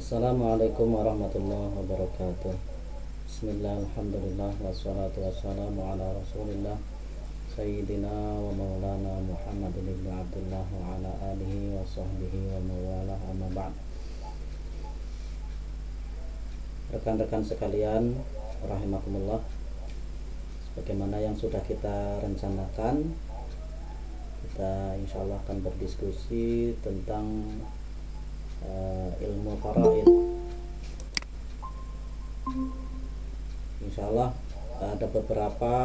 Assalamualaikum warahmatullahi wabarakatuh. Bismillah, alhamdulillah, wassalatu wassalamu ala rasulillah Sayyidina wa maulana Muhammadin ibn Abdullah wa ala alihi wa sahbihi wa mawalah, amma ba'd. Rekan-rekan sekalian, rahimakumullah, sebagaimana yang sudah kita rencanakan, kita insyaallah akan berdiskusi tentang ilmu faraid. Insyaallah ada beberapa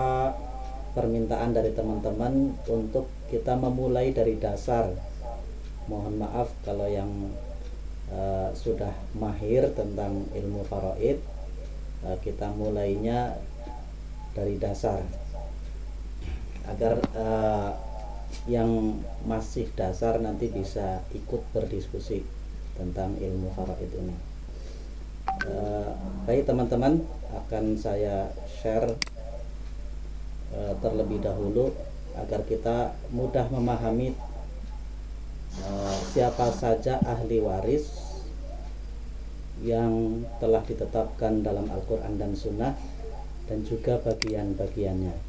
permintaan dari teman-teman untuk kita memulai dari dasar. Mohon maaf kalau yang sudah mahir tentang ilmu faraid, kita mulainya dari dasar agar yang masih dasar nanti bisa ikut berdiskusi tentang ilmu faraid ini. Baik teman-teman, akan saya share terlebih dahulu agar kita mudah memahami siapa saja ahli waris yang telah ditetapkan dalam Al-Quran dan Sunnah, dan juga bagian-bagiannya.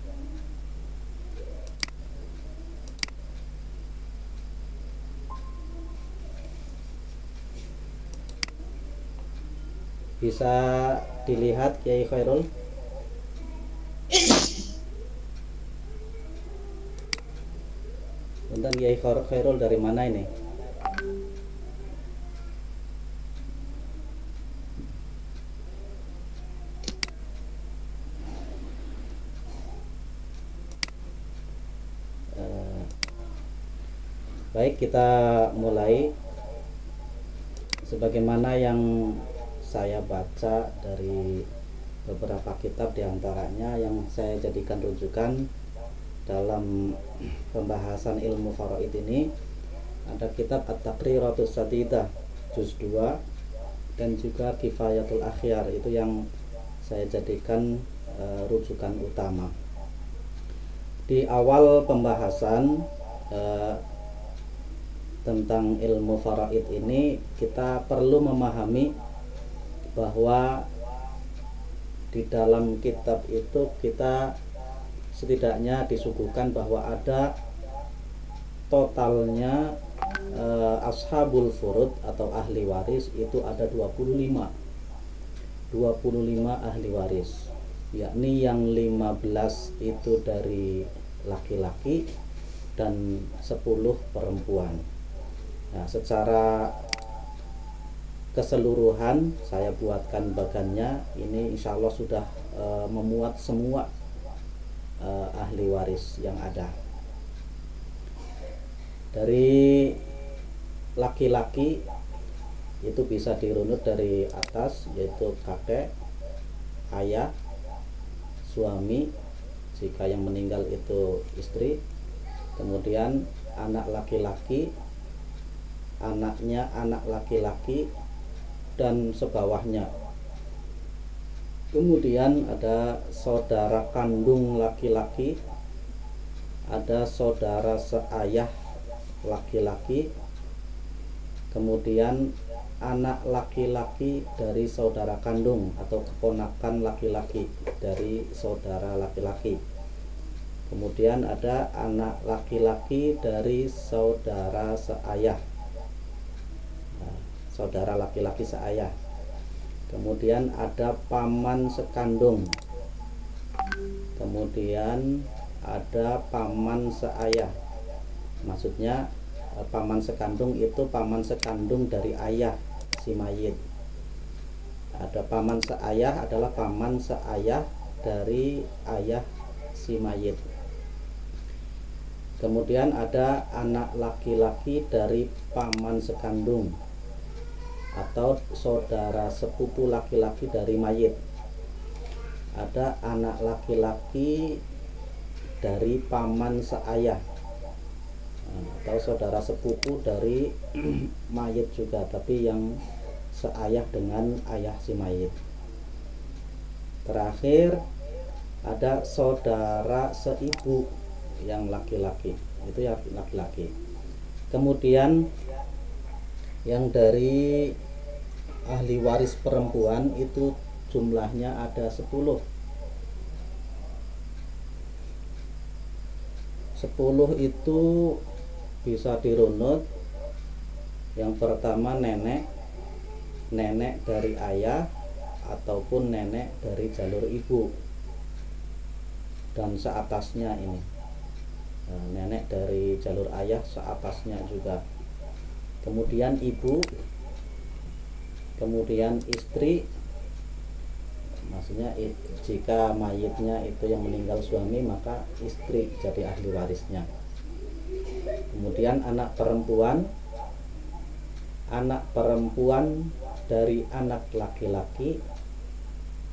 Bisa dilihat Kiai Khairul? Bentar, Kiai Khairul dari mana ini? Baik, kita mulai. Sebagaimana yang saya baca dari beberapa kitab, diantaranya yang saya jadikan rujukan dalam pembahasan ilmu faraid ini, ada kitab At-Taqriratus Sadidah juz 2 dan juga Kifayatul Akhyar, itu yang saya jadikan rujukan utama. Di awal pembahasan tentang ilmu faraid ini, kita perlu memahami bahwa di dalam kitab itu kita setidaknya disuguhkan bahwa ada totalnya ashabul furud atau ahli waris itu ada 25 ahli waris, yakni yang 15 itu dari laki-laki dan 10 perempuan. Nah, secara keseluruhan saya buatkan bagannya ini, insya Allah sudah memuat semua ahli waris yang ada. Dari laki-laki itu bisa dirunut dari atas, yaitu kakek, ayah, suami jika yang meninggal itu istri, kemudian anak laki-laki, anaknya anak laki-laki, dan sebawahnya. Kemudian ada saudara kandung laki-laki, ada saudara seayah laki-laki, kemudian anak laki-laki dari saudara kandung atau keponakan laki-laki dari saudara laki-laki, kemudian ada anak laki-laki dari saudara seayah, saudara laki-laki seayah, kemudian ada paman sekandung, kemudian ada paman seayah. Maksudnya paman sekandung itu paman sekandung dari ayah si mayit. Ada paman seayah adalah paman seayah dari ayah si mayit. Kemudian ada anak laki-laki dari paman sekandung atau saudara sepupu laki-laki dari mayit. Ada anak laki-laki dari paman seayah atau saudara sepupu dari mayit juga, tapi yang seayah dengan ayah si mayit. Terakhir ada saudara seibu yang laki-laki, itu ya laki-laki. Kemudian yang dari ahli waris perempuan itu jumlahnya ada 10. 10 itu bisa dirunut. Yang pertama nenek dari ayah ataupun nenek dari jalur ibu, dan seatasnya ini nenek dari jalur ayah seatasnya juga. Kemudian ibu, kemudian istri, maksudnya jika mayitnya itu yang meninggal suami, maka istri jadi ahli warisnya. Kemudian anak perempuan dari anak laki-laki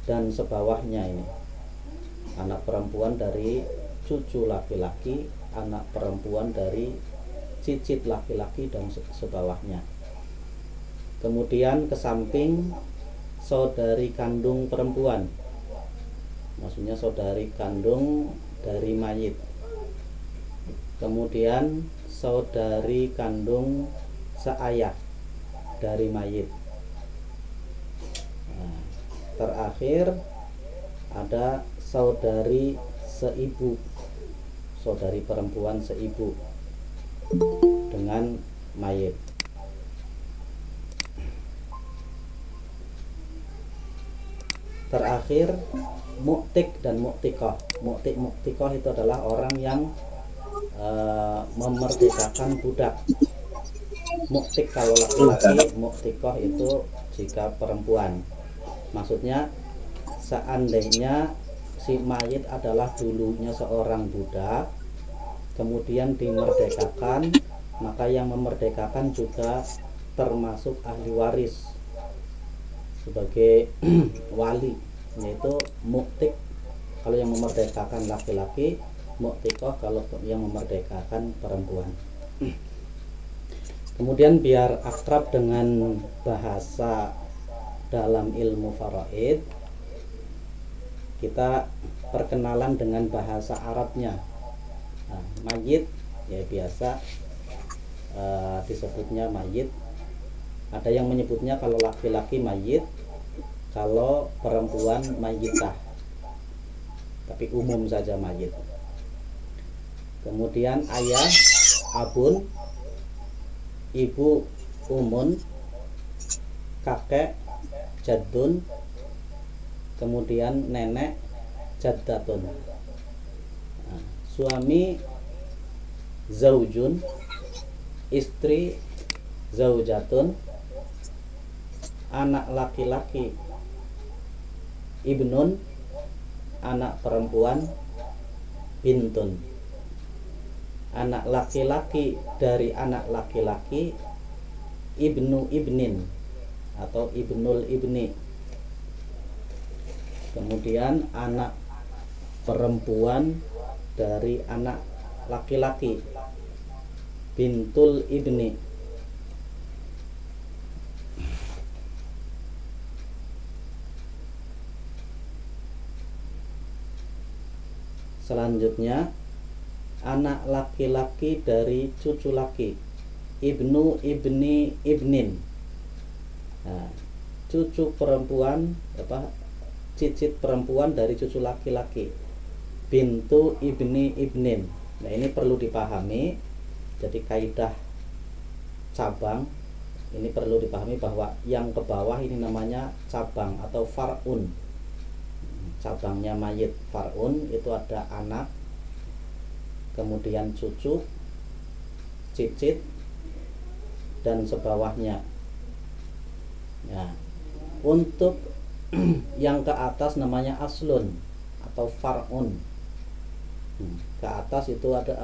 dan sebawahnya ini. Anak perempuan dari cucu laki-laki, anak perempuan dari cicit laki-laki dan sebawahnya. Kemudian ke samping saudari kandung perempuan, maksudnya saudari kandung dari mayit. Kemudian saudari kandung seayah dari mayit. Nah, terakhir ada saudari seibu, saudari perempuan seibu dengan mayit. Terakhir muktik dan muktikoh. Muktikoh itu adalah orang yang memerdekakan budak. Muktik kalau laki-laki, muktikoh itu jika perempuan. Maksudnya seandainya si mayit adalah dulunya seorang budak, kemudian dimerdekakan, maka yang memerdekakan juga termasuk ahli waris sebagai wali, yaitu muktik kalau yang memerdekakan laki-laki, muktikoh kalau yang memerdekakan perempuan. Kemudian biar akrab dengan bahasa dalam ilmu faraid, kita perkenalan dengan bahasa Arabnya. Nah, mayit ya biasa disebutnya mayit. Ada yang menyebutnya kalau laki-laki mayit, kalau perempuan mayitah, tapi umum saja mayit. Kemudian ayah abun, ibu umun, kakek jaddun, kemudian nenek jaddatun. Nah, suami zaujun, istri zaujatun, anak laki-laki ibnun, anak perempuan bintun. Anak laki-laki dari anak laki-laki ibnu ibnin atau ibnul ibni. Kemudian anak perempuan dari anak laki-laki bintul ibni. Selanjutnya anak laki-laki dari cucu laki ibnu ibni ibnin. Nah, cucu perempuan cicit perempuan dari cucu laki-laki bintu ibni ibnin. Nah, ini perlu dipahami. Jadi kaidah cabang ini perlu dipahami bahwa yang ke bawah ini namanya cabang atau far'un. Cabangnya mayit far'un itu ada anak, kemudian cucu, cicit, dan sebawahnya. Nah, untuk yang ke atas namanya aslun atau far'un. Ke atas itu ada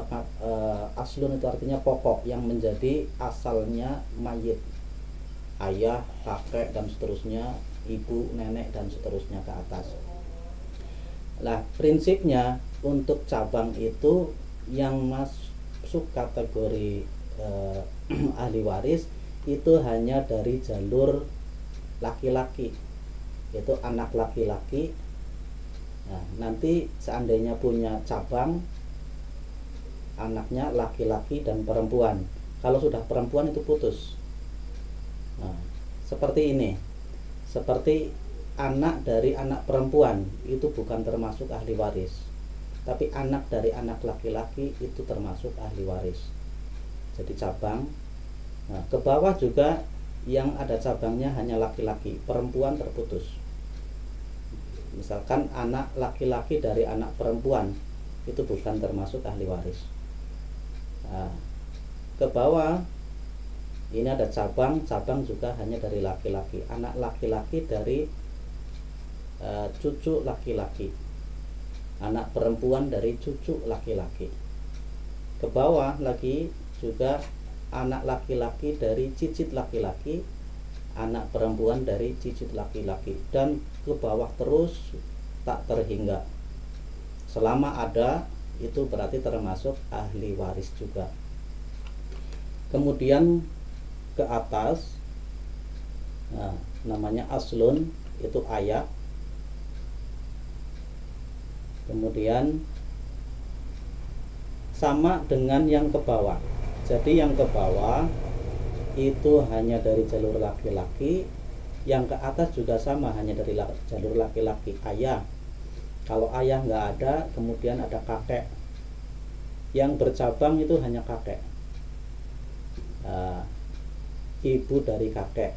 aslun, itu artinya pokok yang menjadi asalnya mayit, ayah, kakek, dan seterusnya, ibu, nenek, dan seterusnya ke atas. Nah, prinsipnya untuk cabang itu yang masuk kategori ahli waris itu hanya dari jalur laki-laki, yaitu anak laki-laki. Nah, nanti seandainya punya cabang, anaknya laki-laki dan perempuan. Kalau sudah perempuan itu putus. Nah, seperti ini. Seperti anak dari anak perempuan itu bukan termasuk ahli waris, tapi anak dari anak laki-laki itu termasuk ahli waris. Jadi cabang. Nah, ke bawah juga yang ada cabangnya hanya laki-laki, perempuan terputus. Misalkan anak laki-laki dari anak perempuan itu bukan termasuk ahli waris. Nah, ke bawah ini ada cabang juga hanya dari laki-laki, anak laki-laki dari cucu laki-laki, anak perempuan dari cucu laki-laki. Ke bawah lagi juga anak laki-laki dari cicit laki-laki, anak perempuan dari cicit laki-laki, dan ke bawah terus tak terhingga. Selama ada itu berarti termasuk ahli waris juga. Kemudian ke atas, nah, namanya aslun, itu ayah. Kemudian sama dengan yang ke bawah. Jadi yang ke bawah itu hanya dari jalur laki-laki, yang ke atas juga sama, hanya dari jalur laki-laki, ayah. Kalau ayah nggak ada, kemudian ada kakek. Yang bercabang itu hanya kakek, ibu dari kakek,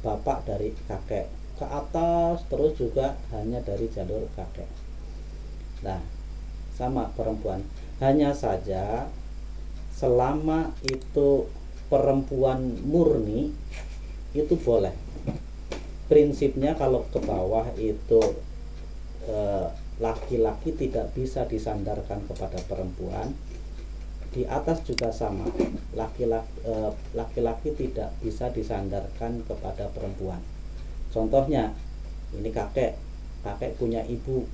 bapak dari kakek. Ke atas terus juga hanya dari jalur kakek. Nah, sama perempuan. Hanya saja selama itu perempuan murni itu boleh. Prinsipnya kalau ke bawah itu laki-laki tidak bisa disandarkan kepada perempuan, di atas juga sama, laki-laki tidak bisa disandarkan kepada perempuan. Contohnya ini kakek punya ibu,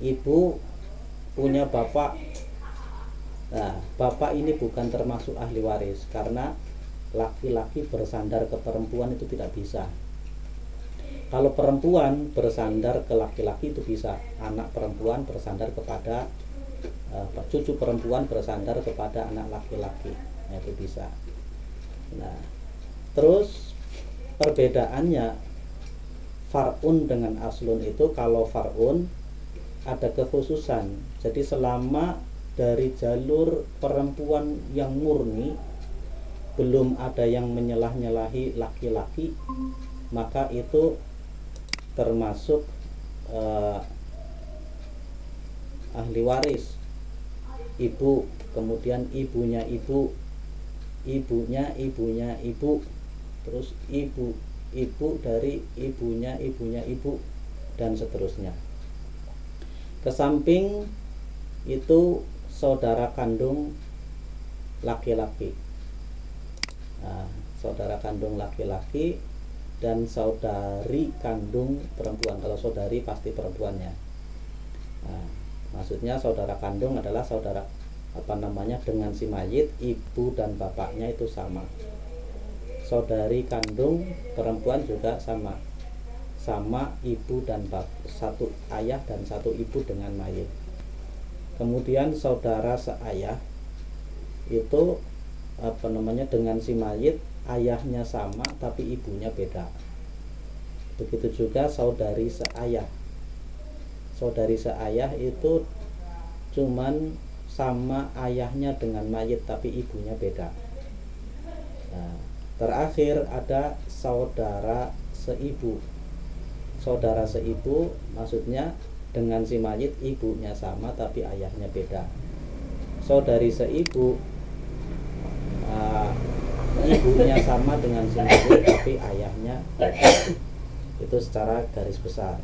ibu punya bapak. Nah, bapak ini bukan termasuk ahli waris karena laki-laki bersandar ke perempuan itu tidak bisa. Kalau perempuan bersandar ke laki-laki itu bisa, anak perempuan bersandar kepada cucu perempuan bersandar kepada anak laki-laki, nah, itu bisa. Nah, terus perbedaannya far'un dengan aslun itu, kalau far'un ada kekhususan. Jadi selama dari jalur perempuan yang murni belum ada yang menyelah-nyelahi laki-laki, maka itu termasuk ahli waris. Ibu, kemudian ibunya ibu, ibunya ibu, terus ibu dari ibunya ibu, dan seterusnya. Kesamping itu saudara kandung laki-laki, nah, saudara kandung laki-laki dan saudari kandung perempuan. Kalau saudari pasti perempuannya. Nah, maksudnya saudara kandung adalah saudara dengan si mayit, ibu dan bapaknya itu sama. Saudari kandung perempuan juga sama ibu dan satu ayah dan satu ibu dengan mayit. Kemudian saudara seayah itu dengan si mayit, ayahnya sama tapi ibunya beda. Begitu juga saudari seayah. Saudari seayah itu cuman sama ayahnya dengan mayit tapi ibunya beda. Nah, terakhir ada saudara seibu. Saudara seibu maksudnya dengan si mayit ibunya sama tapi ayahnya beda. Saudari seibu, ibunya sama dengan si mayit tapi ayahnya beda. Itu secara garis besar.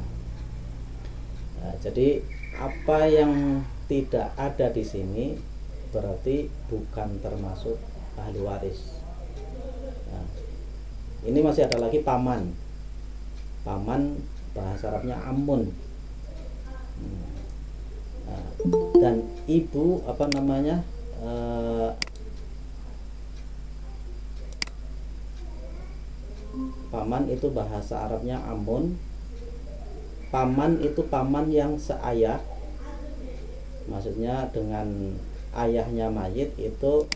Nah, jadi apa yang tidak ada di sini berarti bukan termasuk ahli waris. Nah, ini masih ada lagi paman. Paman bahasa Arabnya amun. Nah, dan ibu paman itu bahasa Arabnya amun. Paman itu paman yang seayah, maksudnya dengan ayahnya mayit itu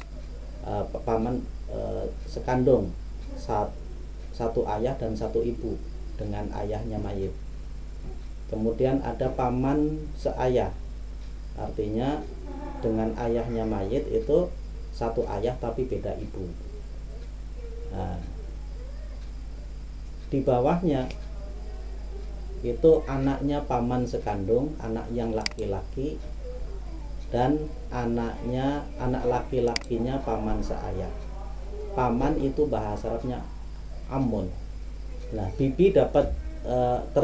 paman sekandung, satu ayah dan satu ibu dengan ayahnya mayit. Kemudian ada paman seayah, artinya dengan ayahnya mayit itu satu ayah tapi beda ibu. Nah, di bawahnya itu anaknya paman sekandung, anak yang laki-laki, dan anak laki-lakinya paman seayah. Paman itu bahasa Arabnya amun. Nah, bibi dapat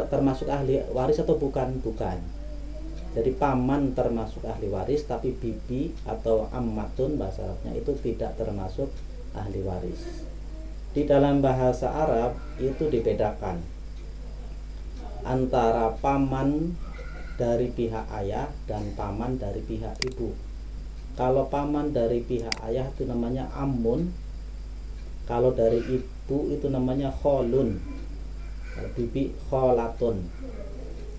termasuk ahli waris atau bukan? Bukan. Jadi paman termasuk ahli waris, tapi bibi atau ammatun bahasa Arabnya itu tidak termasuk ahli waris. Di dalam bahasa Arab itu dibedakan antara paman dari pihak ayah dan paman dari pihak ibu. Kalau paman dari pihak ayah itu namanya ammun, kalau dari ibu itu namanya kholun, bibi kholatun.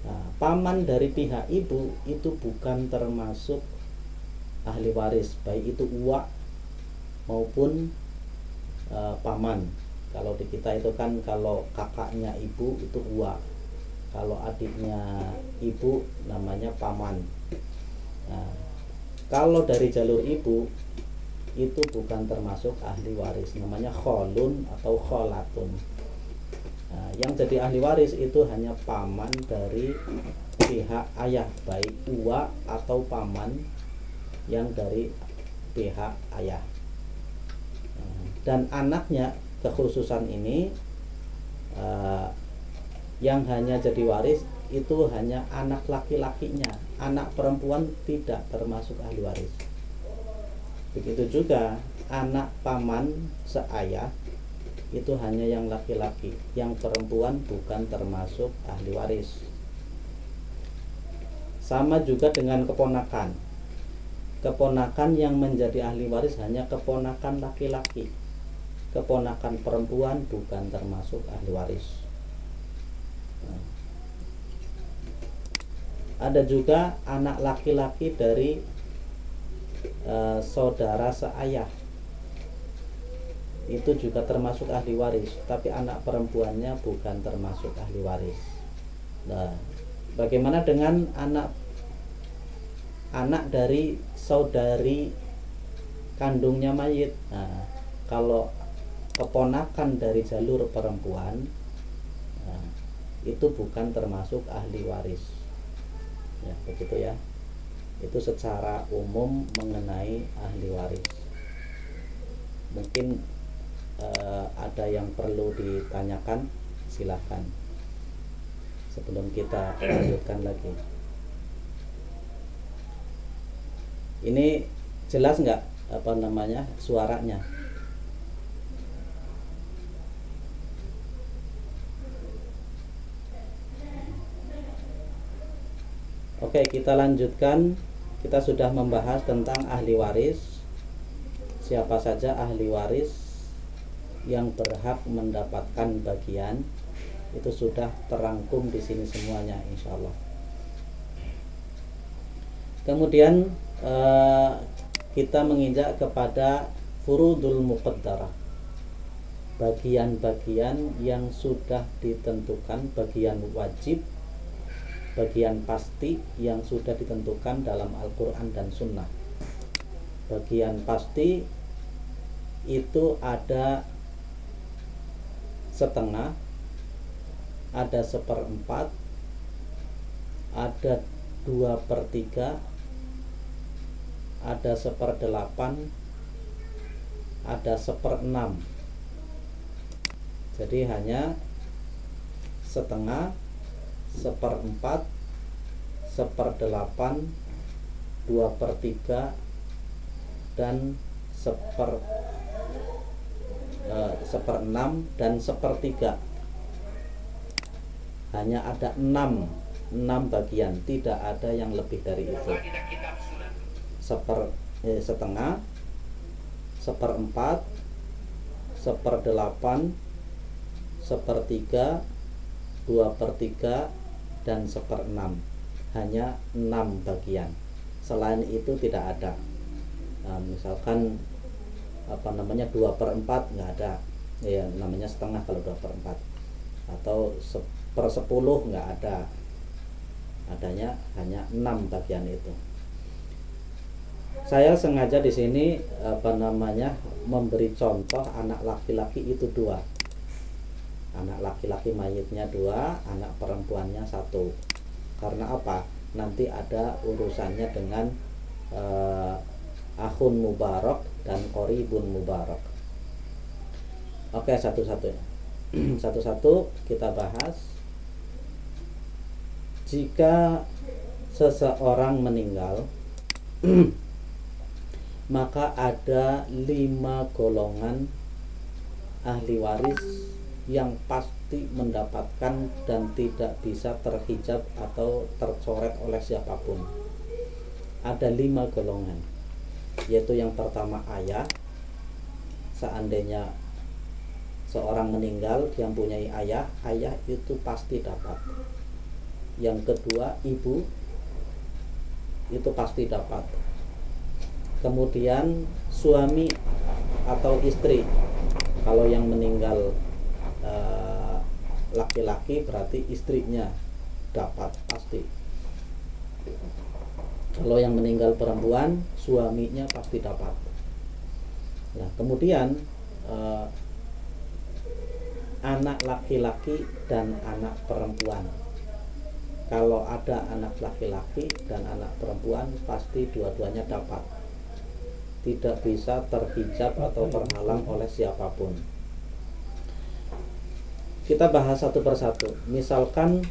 Nah, paman dari pihak ibu itu bukan termasuk ahli waris, baik itu uwa maupun paman. Kalau di kita itu kan kalau kakaknya ibu itu uwa, kalau adiknya ibu namanya paman. Nah, kalau dari jalur ibu itu bukan termasuk ahli waris, namanya kholun atau kholatun. Nah, yang jadi ahli waris itu hanya paman dari pihak ayah, baik uwa atau paman yang dari pihak ayah. Dan anaknya, kekhususan ini yang hanya jadi waris itu hanya anak laki-lakinya, anak perempuan tidak termasuk ahli waris. Begitu juga anak paman seayah itu hanya yang laki-laki, yang perempuan bukan termasuk ahli waris. Sama juga dengan keponakan. Keponakan yang menjadi ahli waris hanya keponakan laki-laki, keponakan perempuan bukan termasuk ahli waris. Ada juga anak laki-laki dari saudara seayah, itu juga termasuk ahli waris, tapi anak perempuannya bukan termasuk ahli waris. Nah, bagaimana dengan anak dari saudari kandungnya mayit? Nah, kalau keponakan dari jalur perempuan, nah, itu bukan termasuk ahli waris. Ya, begitu ya. Itu secara umum mengenai ahli waris. Mungkin ada yang perlu ditanyakan, silahkan sebelum kita lanjutkan lagi. Ini jelas nggak suaranya? Oke, kita lanjutkan. Kita sudah membahas tentang ahli waris. Siapa saja ahli waris yang berhak mendapatkan bagian, itu sudah terangkum di sini semuanya, insya Allah. Kemudian kita menginjak kepada furudul muqaddarah, bagian-bagian yang sudah ditentukan, bagian wajib, bagian pasti yang sudah ditentukan dalam Al-Quran dan Sunnah. Bagian pasti itu ada setengah, ada seperempat, ada 2/3, ada 1/8, ada 1/6. Jadi hanya setengah, 1/4, 1/8, 2/3 dan 1/6 dan 1/3. Hanya ada 6 bagian, tidak ada yang lebih dari itu. Setengah, 1/4, 1/8, 1/3, 2/3 dan 1/6. Hanya 6 bagian. Selain itu tidak ada. Nah, misalkan 2/4 nggak ada, ya namanya setengah kalau 2/4, atau 1/10 nggak ada, adanya hanya 6 bagian itu. Saya sengaja di sini memberi contoh anak laki-laki itu 2, anak laki-laki mayitnya 2, anak perempuannya 1. Karena apa? Nanti ada urusannya dengan akhun mubarak dan qoribun mubarak. Oke, satu-satu ya. Satu-satu kita bahas. Jika seseorang meninggal maka ada 5 golongan ahli waris yang pasti mendapatkan dan tidak bisa terhijab atau tercoret oleh siapapun. Ada 5 golongan, yaitu yang pertama ayah. Seandainya seorang meninggal dia mempunyai ayah, ayah itu pasti dapat. Yang kedua ibu, itu pasti dapat. Kemudian suami atau istri, kalau yang meninggal laki-laki berarti istrinya dapat pasti. Kalau yang meninggal perempuan, suaminya pasti dapat. Nah, kemudian anak laki-laki dan anak perempuan. Kalau ada anak laki-laki dan anak perempuan, pasti dua-duanya dapat. Tidak bisa terhijab atau terhalang oleh siapapun. Kita bahas satu persatu. Misalkan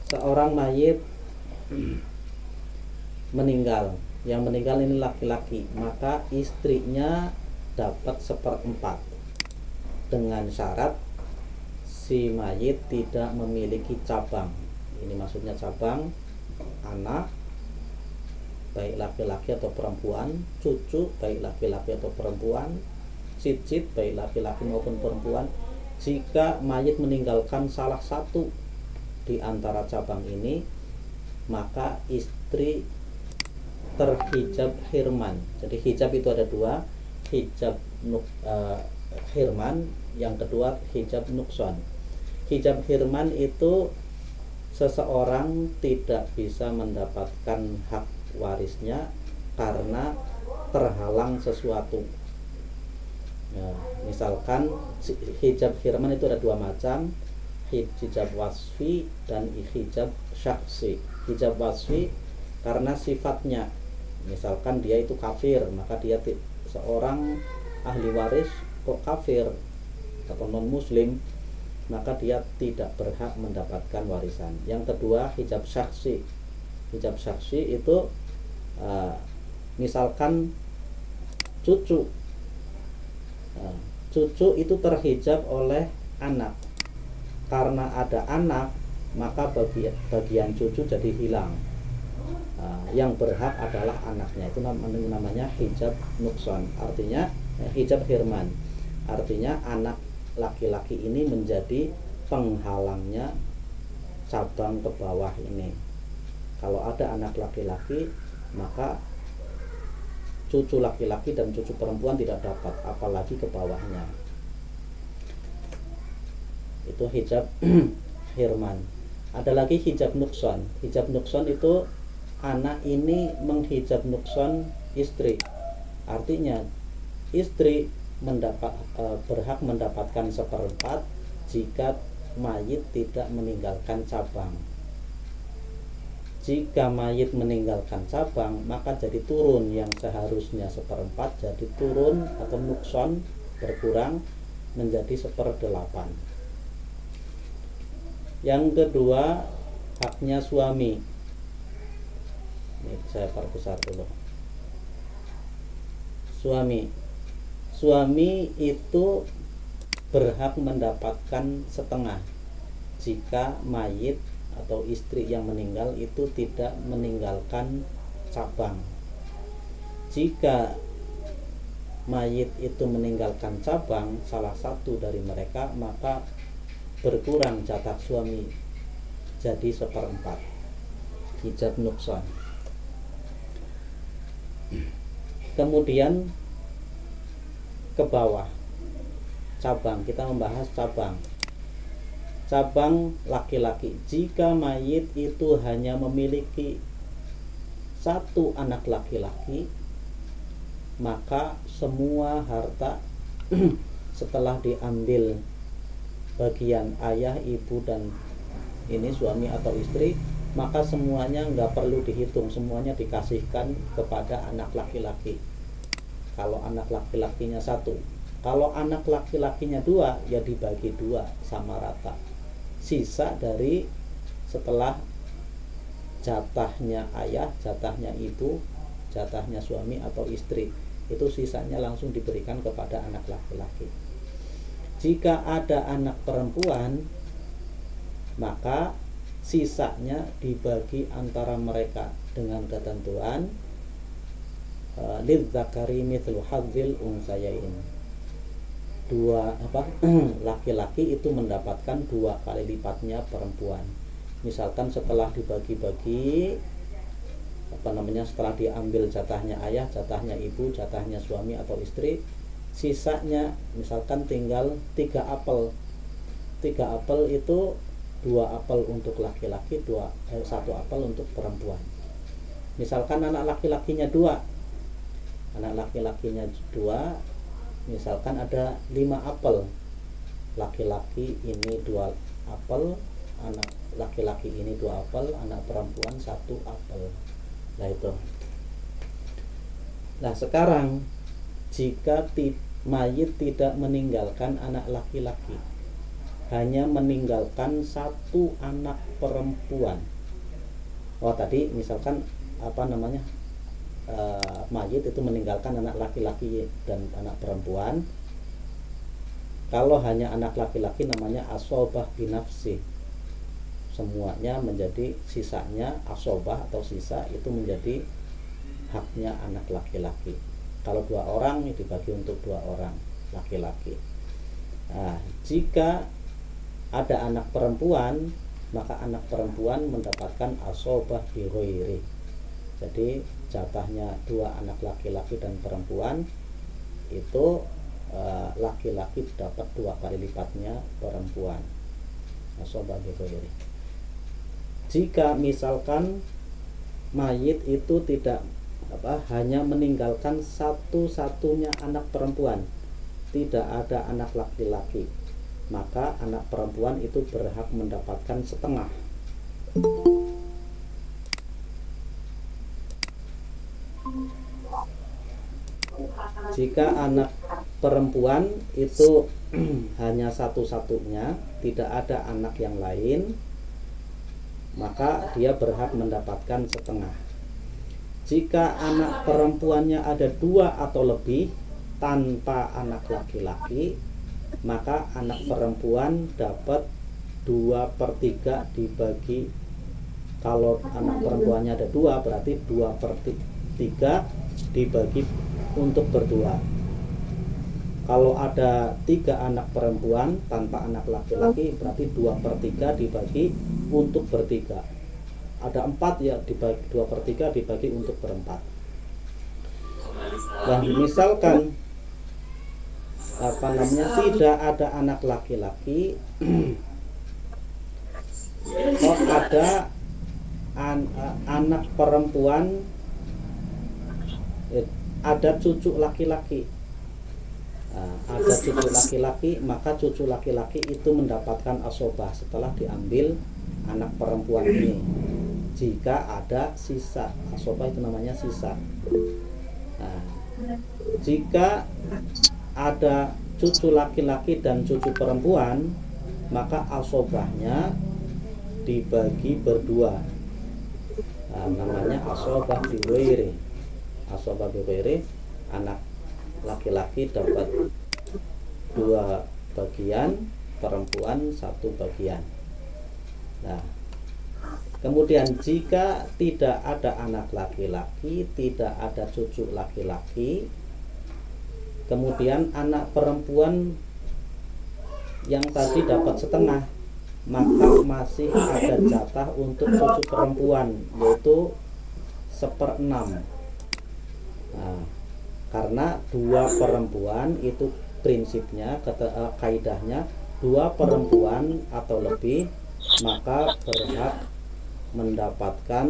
seorang mayit meninggal, yang meninggal ini laki-laki, maka istrinya dapat 1/4 dengan syarat si mayit tidak memiliki cabang. Ini maksudnya cabang anak baik laki-laki atau perempuan, cucu baik laki-laki atau perempuan, cicit baik laki-laki maupun perempuan. Jika mayit meninggalkan salah satu di antara cabang ini, maka istri terhijab hirman. Jadi hijab itu ada 2, hijab hirman, yang kedua hijab nukson. Hijab hirman itu seseorang tidak bisa mendapatkan hak warisnya karena terhalang sesuatu. Ya, misalkan hijab hirman itu ada 2 macam, hijab wasfi dan hijab syakhsi. Hijab wasfi karena sifatnya, misalkan dia itu kafir, maka dia seorang ahli waris kok kafir atau non muslim, maka dia tidak berhak mendapatkan warisan. Yang kedua hijab syakhsi. Hijab syakhsi itu misalkan cucu, cucu itu terhijab oleh anak. Karena ada anak, maka bagian cucu jadi hilang. Yang berhak adalah anaknya. Itu namanya hijab nukson. Artinya hijab hirman. Artinya anak laki-laki ini menjadi penghalangnya cabang ke bawah ini. Kalau ada anak laki-laki, maka cucu laki-laki dan cucu perempuan tidak dapat, apalagi ke bawahnya. Itu hijab hirman. Ada lagi hijab nukson. Hijab nukson itu anak ini menghijab nukson istri. Artinya istri berhak mendapatkan 1/4 jika mayit tidak meninggalkan cabang. Jika mayit meninggalkan cabang, maka jadi turun, yang seharusnya 1/4 jadi turun atau nukson, berkurang menjadi 1/8. Yang kedua haknya suami. Ini saya perbesar dulu. Suami itu berhak mendapatkan setengah jika mayit atau istri yang meninggal itu tidak meninggalkan cabang. Jika mayit itu meninggalkan cabang salah satu dari mereka, maka berkurang jatah suami jadi 1/4. Hijab nukson. Kemudian ke bawah. cabang, kita membahas cabang. Cabang laki-laki, jika mayit itu hanya memiliki satu anak laki-laki, maka semua harta setelah diambil bagian ayah, ibu, dan ini suami atau istri, maka semuanya nggak perlu dihitung, semuanya dikasihkan kepada anak laki-laki. Kalau anak laki-lakinya satu, kalau anak laki-lakinya dua, ya dibagi dua sama rata. Sisa dari setelah jatahnya ayah, jatahnya ibu, jatahnya suami atau istri, itu sisanya langsung diberikan kepada anak laki-laki. Jika ada anak perempuan, maka sisanya dibagi antara mereka dengan ketentuan lidzakari mithlu hadzil unsayain. Laki-laki itu mendapatkan 2 kali lipatnya perempuan. Misalkan setelah dibagi-bagi setelah diambil jatahnya ayah, jatahnya ibu, jatahnya suami atau istri, sisanya misalkan tinggal 3 apel. 3 apel itu 2 apel untuk laki-laki, 1 apel untuk perempuan. Misalkan anak laki-lakinya 2, misalkan ada 5 apel, laki-laki ini 2 apel, anak laki-laki ini 2 apel, anak perempuan 1 apel. Nah itu. Nah sekarang jika mayit tidak meninggalkan anak laki-laki, hanya meninggalkan 1 anak perempuan. Tadi misalkan mayit itu meninggalkan anak laki-laki dan anak perempuan. Kalau hanya anak laki-laki namanya asobah binafsi, semuanya menjadi sisanya asobah atau sisa itu menjadi haknya anak laki-laki. Kalau 2 orang dibagi untuk 2 orang laki-laki. Nah, jika ada anak perempuan, maka anak perempuan mendapatkan asobah bighairi. Jadi jatahnya 2 anak laki-laki dan perempuan itu, laki-laki dapat 2 kali lipatnya perempuan, asobah bighairi. Jika misalkan mayit itu tidak hanya meninggalkan satu-satunya anak perempuan, tidak ada anak laki-laki, maka anak perempuan itu berhak mendapatkan setengah. Jika anak perempuan itu hanya satu-satunya, tidak ada anak yang lain, maka dia berhak mendapatkan setengah. Jika anak perempuannya ada 2 atau lebih tanpa anak laki-laki, maka anak perempuan dapat 2/3 dibagi. Kalau anak perempuannya ada 2, berarti 2/3 dibagi untuk berdua. Kalau ada 3 anak perempuan tanpa anak laki-laki, berarti 2/3 dibagi untuk bertiga. Ada 4, ya dibagi 2/3 dibagi untuk berempat. Dan misalkan tidak ada anak laki-laki, ada anak perempuan, ada cucu laki-laki. Ada cucu laki-laki, maka cucu laki-laki itu mendapatkan asobah setelah diambil anak perempuan ini. Jika ada sisa, asobah itu namanya sisa. Jika ada cucu laki-laki dan cucu perempuan, maka asobahnya dibagi berdua. Namanya asobah bighairi. Asobah bighairi, anak laki-laki dapat 2 bagian, perempuan 1 bagian. Nah, kemudian jika tidak ada anak laki-laki, tidak ada cucu laki-laki, kemudian anak perempuan yang tadi dapat setengah, maka masih ada jatah untuk cucu perempuan, yaitu 1/6. Nah, karena 2 perempuan itu prinsipnya, kaidahnya, dua perempuan atau lebih maka berhak mendapatkan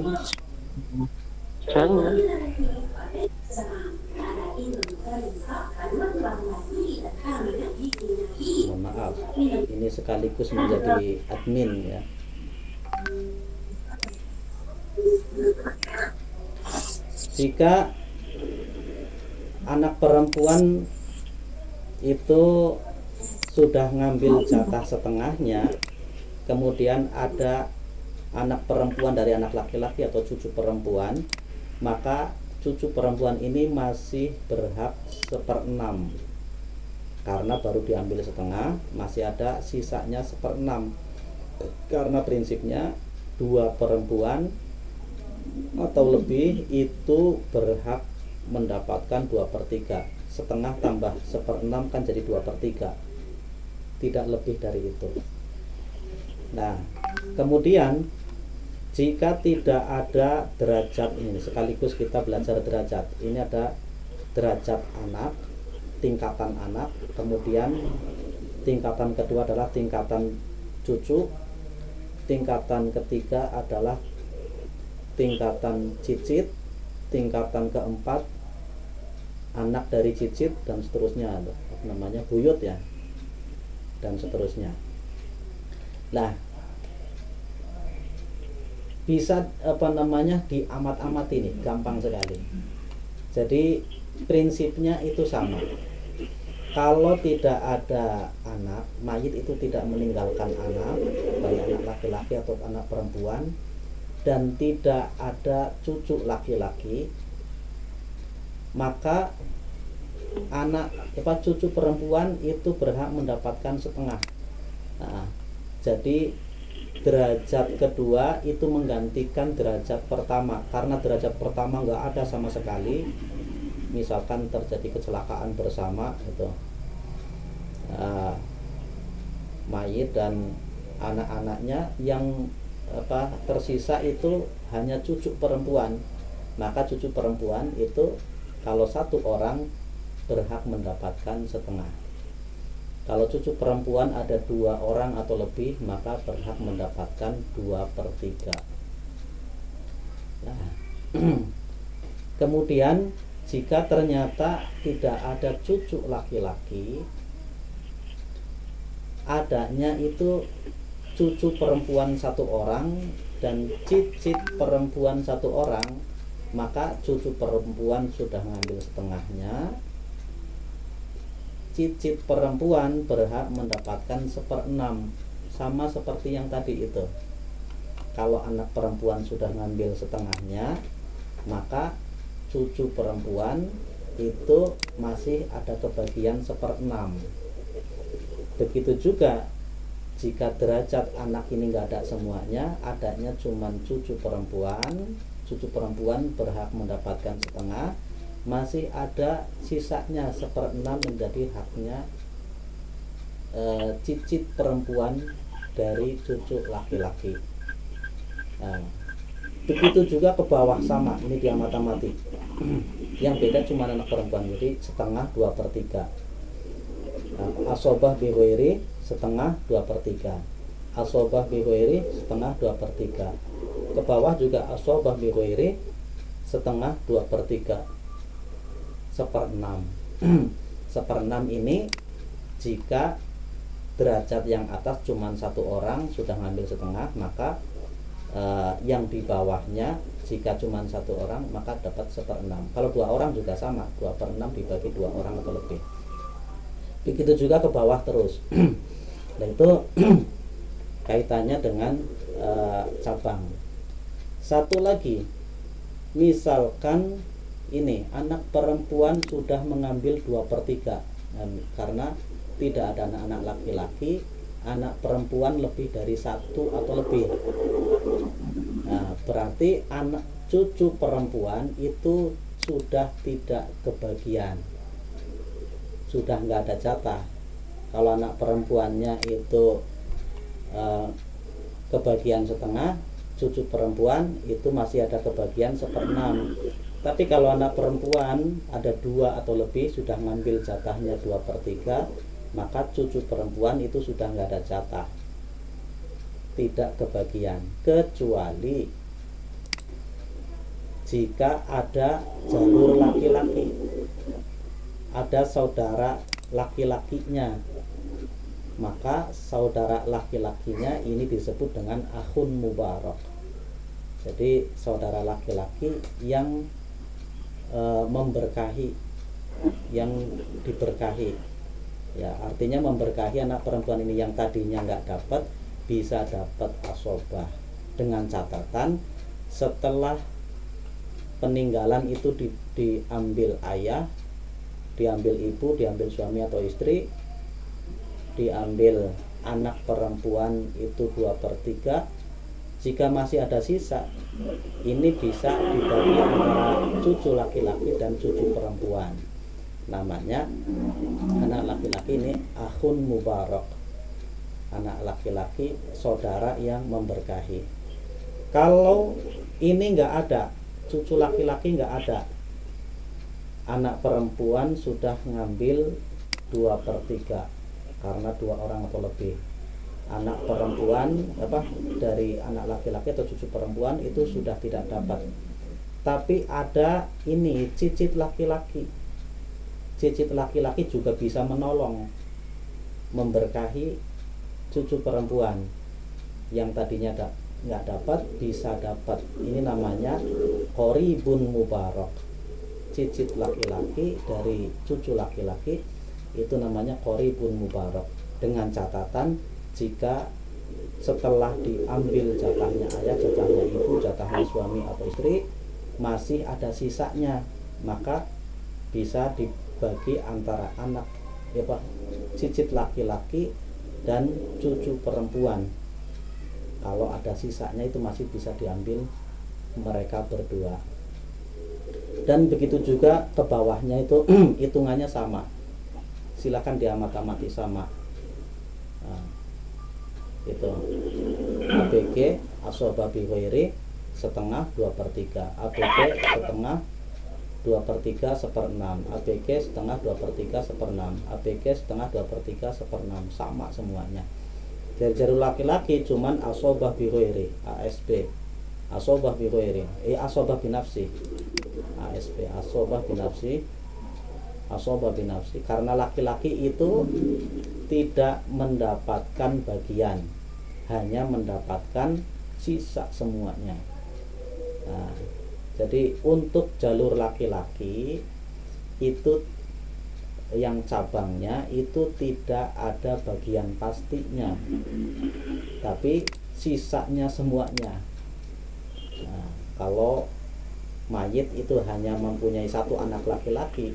mohon maaf, ini sekaligus menjadi admin ya. Jika anak perempuan itu sudah ngambil jatah setengahnya, kemudian ada anak perempuan dari anak laki-laki atau cucu perempuan, maka cucu perempuan ini masih berhak 1/6 karena baru diambil setengah, masih ada sisanya 1/6. Karena prinsipnya dua perempuan atau lebih itu berhak mendapatkan 2/3. Setengah tambah 1/6 kan jadi 2/3, tidak lebih dari itu. Nah, kemudian jika tidak ada derajat ini, sekaligus kita belajar derajat. Ini ada derajat anak, tingkatan anak, kemudian tingkatan kedua adalah tingkatan cucu, tingkatan ketiga adalah tingkatan cicit, tingkatan keempat anak dari cicit, dan seterusnya, namanya buyut ya, dan seterusnya. Nah, bisa diamat-amati nih, gampang sekali. Jadi prinsipnya itu sama. Kalau tidak ada anak, mayit itu tidak meninggalkan anak, baik anak laki-laki atau anak perempuan, dan tidak ada cucu laki-laki, maka cucu perempuan itu berhak mendapatkan setengah. Nah, jadi derajat kedua itu menggantikan derajat pertama, karena derajat pertama nggak ada sama sekali. Misalkan terjadi kecelakaan bersama itu, mayit dan anak-anaknya, yang tersisa itu hanya cucu perempuan, maka cucu perempuan itu kalau satu orang berhak mendapatkan setengah. Kalau cucu perempuan ada 2 orang atau lebih, maka berhak mendapatkan 2/3. Nah, kemudian jika ternyata tidak ada cucu laki-laki, adanya itu cucu perempuan 1 orang dan cicit perempuan 1 orang, maka cucu perempuan sudah ngambil setengahnya, cicit perempuan berhak mendapatkan 1/6, sama seperti yang tadi itu. Kalau anak perempuan sudah ngambil setengahnya, maka cucu perempuan itu masih ada kebagian 1/6. Begitu juga jika derajat anak ini nggak ada semuanya, adanya cuman cucu perempuan berhak mendapatkan setengah, masih ada sisanya 1/6 menjadi haknya cicit perempuan dari cucu laki-laki. Nah, begitu juga ke bawah, sama, ini diamat-amati. Yang beda cuma anak perempuan, jadi setengah 2/3. Nah, asobah bighairi setengah 2/3, asobah bighairi setengah 2/3. Ke bawah juga asobah bighairi setengah 2/3, 1/6. 1/6 ini jika derajat yang atas cuma 1 orang sudah ngambil setengah, maka yang di bawahnya jika cuma 1 orang maka dapat 1/6. Kalau 2 orang juga sama, 2/6 dibagi 2 orang atau lebih. Begitu juga ke bawah terus. Nah, itu kaitannya dengan cabang. Satu lagi, misalkan ini anak perempuan sudah mengambil 2/3, karena tidak ada anak-anak laki-laki, anak perempuan lebih dari 1 atau lebih. Nah, berarti anak cucu perempuan itu sudah tidak kebagian, sudah nggak ada jatah. Kalau anak perempuannya itu kebagian setengah, cucu perempuan itu masih ada kebagian 1/6. Tapi kalau anak perempuan ada 2 atau lebih sudah ngambil jatahnya 2/3, maka cucu perempuan itu sudah nggak ada jatah, tidak kebagian, kecuali jika ada jalur laki-laki, ada saudara laki-lakinya, maka saudara laki-lakinya ini disebut dengan akhun mubarak. Jadi saudara laki-laki yang memberkahi, yang diberkahi, ya artinya memberkahi anak perempuan ini yang tadinya nggak dapat bisa dapat asobah, dengan catatan setelah peninggalan itu diambil ayah, diambil ibu, diambil suami atau istri, diambil anak perempuan itu 2/3. Jika masih ada sisa, ini bisa dibagi antara cucu laki-laki dan cucu perempuan. Namanya anak laki-laki ini akhun mubarak, anak laki-laki saudara yang memberkahi. Kalau ini nggak ada, cucu laki-laki nggak ada, anak perempuan sudah ngambil 2/3 karena 2 orang atau lebih. Anak perempuan dari anak laki-laki atau cucu perempuan itu sudah tidak dapat. Tapi ada ini cicit laki-laki. Cicit laki-laki juga bisa menolong, memberkahi cucu perempuan yang tadinya nggak dapat bisa dapat. Ini namanya qoribun mubarak. Cicit laki-laki dari cucu laki-laki itu namanya qoribun mubarak, dengan catatan jika setelah diambil jatahnya ayah, jatahnya ibu, jatahnya suami atau istri masih ada sisanya, maka bisa dibagi antara anak cicit laki-laki dan cucu perempuan. Kalau ada sisanya itu masih bisa diambil mereka berdua. Dan begitu juga ke bawahnya itu hitungannya sama. Silakan diamat-amati sama. Nah, itu ABG asobah bi ghairi setengah 2/3, ABG setengah 2/3 1/6, ABG setengah 2/3 1/6, ABG setengah 2/3 1/6, sama semuanya. Dari jalur laki-laki cuman asobah bi ghairi, ASB asobah bi ghairi, asobah bi nafsi, ASB asobah bi nafsi, asobah bi nafsi, karena laki-laki itu tidak mendapatkan bagian, hanya mendapatkan sisa semuanya. Nah, jadi untuk jalur laki-laki itu yang cabangnya itu tidak ada bagian pastinya, tapi sisanya semuanya. Nah, kalau mayit itu hanya mempunyai 1 anak laki-laki,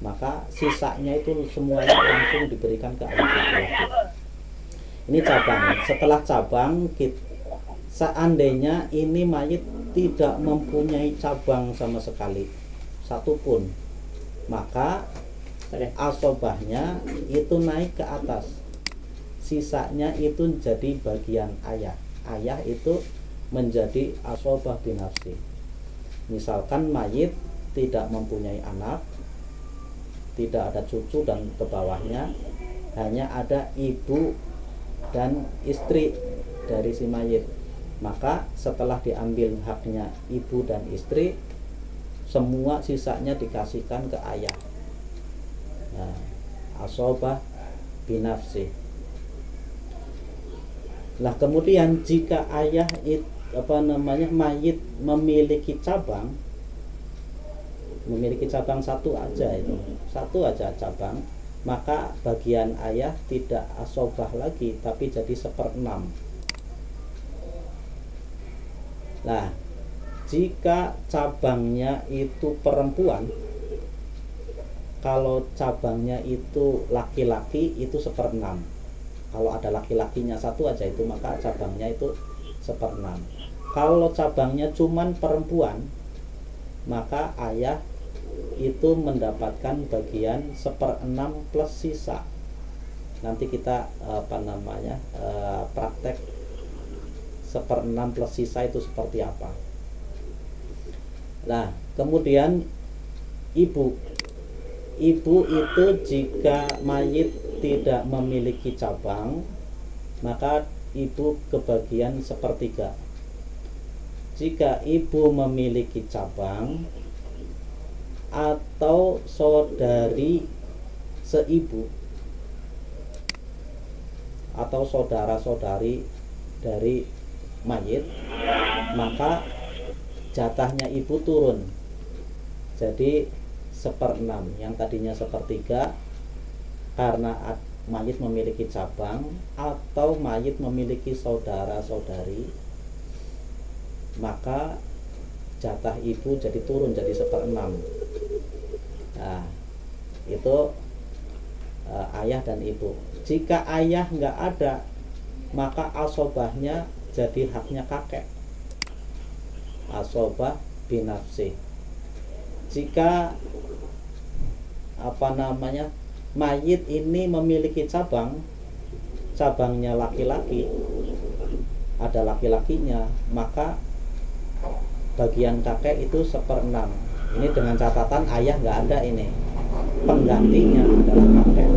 maka sisanya itu semuanya langsung diberikan ke anak laki-laki. Ini cabang. Setelah cabang, seandainya ini mayit tidak mempunyai cabang sama sekali satupun, maka asobahnya itu naik ke atas, sisanya itu jadi bagian ayah. Ayah itu menjadi asobah binafsi. Misalkan mayit tidak mempunyai anak, tidak ada cucu dan ke bawahnya, hanya ada ibu dan istri dari si mayit, maka setelah diambil haknya ibu dan istri, semua sisanya dikasihkan ke ayah. Nah, asobah binafsi. Nah, kemudian jika ayah mayit memiliki cabang, satu aja cabang, maka bagian ayah tidak asobah lagi, tapi jadi 1/6. Nah, jika cabangnya itu perempuan, kalau cabangnya itu laki-laki itu 1/6. Kalau ada laki-lakinya 1 aja itu, maka cabangnya itu 1/6. Kalau cabangnya cuman perempuan, maka ayah itu mendapatkan bagian 1/6 plus sisa. Nanti kita praktek 1/6 plus sisa itu seperti apa. Nah, Kemudian ibu. Ibu itu jika mayit tidak memiliki cabang, maka ibu kebagian sepertiga. Jika ibu memiliki cabang atau saudari seibu atau saudara-saudari dari mayit, maka jatahnya ibu turun jadi 1/6. Yang tadinya sepertiga karena mayit memiliki cabang atau mayit memiliki saudara-saudari, maka jatah ibu jadi turun jadi 1/6. Nah, itu ayah dan ibu. Jika ayah nggak ada, maka asobahnya jadi haknya kakek. Asobah binafsi. Jika mayit ini memiliki cabang, cabangnya laki-laki, ada laki-lakinya, maka bagian kakek itu 1/6. Ini dengan catatan ayah nggak ada, ini penggantinya adalah kakek.